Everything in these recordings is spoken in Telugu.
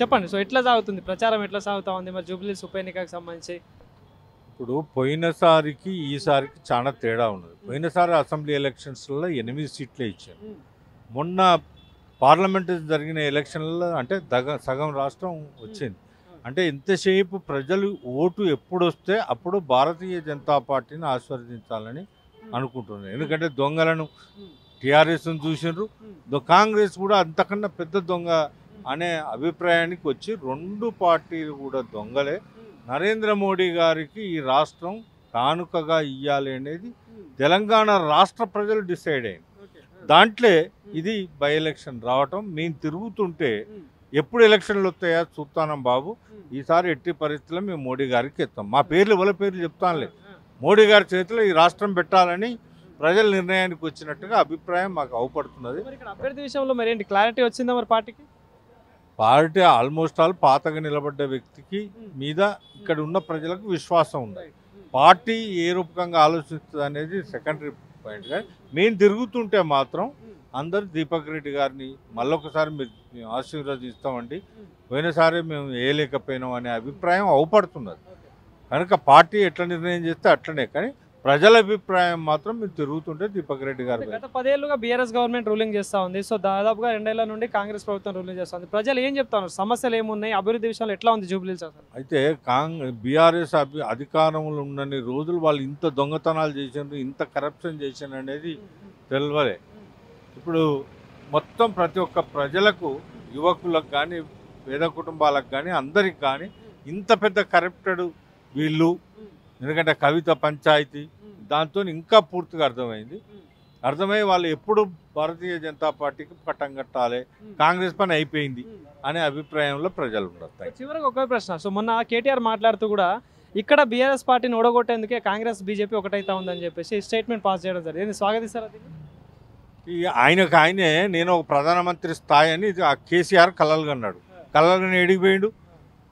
చెప్పండి. సో ఎట్లా సాగుతుంది ప్రచారం, ఎట్లా సాగుతా ఉంది మరి జూబ్లీహిల్స్ ఉప ఎన్నికకు సంబంధించి? ఇప్పుడు పోయినసారికి ఈసారికి చాలా తేడా ఉన్నది. పోయినసారి అసెంబ్లీ ఎలక్షన్స్లో 8 సీట్లే ఇచ్చారు. మొన్న పార్లమెంట్ జరిగిన ఎలక్షన్లలో అంటే సగం రాష్ట్రం వచ్చింది. అంటే ఇంతసేపు ప్రజలు ఓటు ఎప్పుడు వస్తే అప్పుడు భారతీయ జనతా పార్టీని ఆశీర్వదించాలని అనుకుంటున్నారు. ఎందుకంటే దొంగలను టీఆర్ఎస్ను చూసినారు, కాంగ్రెస్ కూడా అంతకన్నా పెద్ద దొంగ అనే అభిప్రాయానికి వచ్చి రెండు పార్టీలు కూడా దొంగలే. నరేంద్ర మోడీ గారికి ఈ రాష్ట్రం కానుకగా ఇవ్వాలి అనేది తెలంగాణ రాష్ట్ర ప్రజలు డిసైడ్ అయింది. దాంట్లో ఇది బై ఎలక్షన్ రావటం మేము తిరుగుతుంటే ఎప్పుడు ఎలక్షన్లు వస్తాయా చూస్తానం బాబు, ఈసారి ఎట్టి పరిస్థితుల్లో మేము మోడీ గారికి ఇస్తాం. మా పేర్లు వాళ్ళ పేర్లు చెప్తానులే, మోడీ గారి చేతిలో ఈ రాష్ట్రం పెట్టాలని ప్రజల నిర్ణయానికి వచ్చినట్టుగా అభిప్రాయం మాకు అవపడుతున్నది. ఇక్కడ అభ్యర్థి విషయంలో మరి ఏంటి క్లారిటీ వచ్చిందా మరి పార్టీకి? పార్టీ ఆల్మోస్ట్ ఆల్ పాతగా నిలబడ్డ వ్యక్తికి మీద ఇక్కడ ఉన్న ప్రజలకు విశ్వాసం ఉంది. పార్టీ ఏ రూపకంగా ఆలోచిస్తుంది అనేది సెకండరీ పాయింట్గా మేము తిరుగుతుంటే మాత్రం అందరు దీపక్ రెడ్డి గారిని మళ్ళొకసారి మేము ఆశీర్వదిస్తామండి, పోయినసారి మేము వేయలేకపోయినాం అనే అభిప్రాయం అవపడుతున్నది. కనుక పార్టీ ఎట్లా నిర్ణయం చేస్తే అట్లనే, కానీ ప్రజల అభిప్రాయం మాత్రం మీరు తిరుగుతుంటే దీపక్ రెడ్డి గారు. గత 10 ఏళ్ళుగా బీఆర్ఎస్ గవర్నమెంట్ రూలింగ్ చేస్తూ ఉంది. సో దాదాపుగా 2 ఏళ్ల నుండి కాంగ్రెస్ ప్రభుత్వం రూలింగ్ చేస్తూ ఉంది. ప్రజలు ఏం చెప్తారు, సమస్యలు ఏమున్నాయి, అభివృద్ధి విషయంలో ఎట్లా ఉంది జూబ్లీహిల్స్ అసలు? అయితే బీఆర్ఎస్ అధికారంలో ఉన్నన్ని రోజులు వాళ్ళు ఇంత దొంగతనాలు చేసినారు, ఇంత కరప్షన్ చేసినారు అనేది తెలియలే. ఇప్పుడు మొత్తం ప్రతి ఒక్క ప్రజలకు, యువకులకు కానీ పేద కుటుంబాలకు కానీ అందరికి కానీ ఇంత పెద్ద కరప్టెడ్ వీళ్ళు, ఎందుకంటే కవిత పంచాయతీ దాంతో ఇంకా పూర్తిగా అర్థమై వాళ్ళు ఎప్పుడు భారతీయ జనతా పార్టీకి పట్టం కట్టాలి, కాంగ్రెస్ పని అయిపోయింది అనే అభిప్రాయంలో ప్రజలు ఉన్నారు. చివరికి ఒకే ప్రశ్న, సో మొన్న కేటీఆర్ మాట్లాడుతూ కూడా ఇక్కడ బీఆర్ఎస్ పార్టీని ఓడగొట్టేందుకే కాంగ్రెస్ బీజేపీ ఒకటైతా ఉందని చెప్పేసి స్టేట్మెంట్ పాస్ చేయడం జరిగింది. స్వాగతిస్తారా దీన్ని? ఆయనకు ఆయనే నేను ఒక ప్రధానమంత్రి స్థాయి అని కేసీఆర్ కలలుగన్నాడు. కలలుగని ఎడిగిపోయిండు.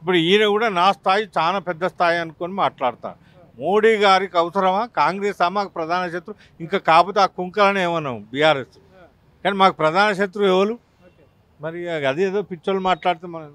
ఇప్పుడు ఈయన కూడా నా స్థాయి చాలా పెద్ద స్థాయి అనుకొని మాట్లాడతాను. మోడీ గారికి అవసరమా కాంగ్రెస్? మాకు ప్రధాన శత్రు ఇంకా కాకపోతే ఆ కుంకలని ఏమన్నాం బీఆర్ఎస్, కానీ మాకు ప్రధాన శత్రు ఎవరు? మరి అదేదో పిచ్చోళ్ళు మాట్లాడితే మనం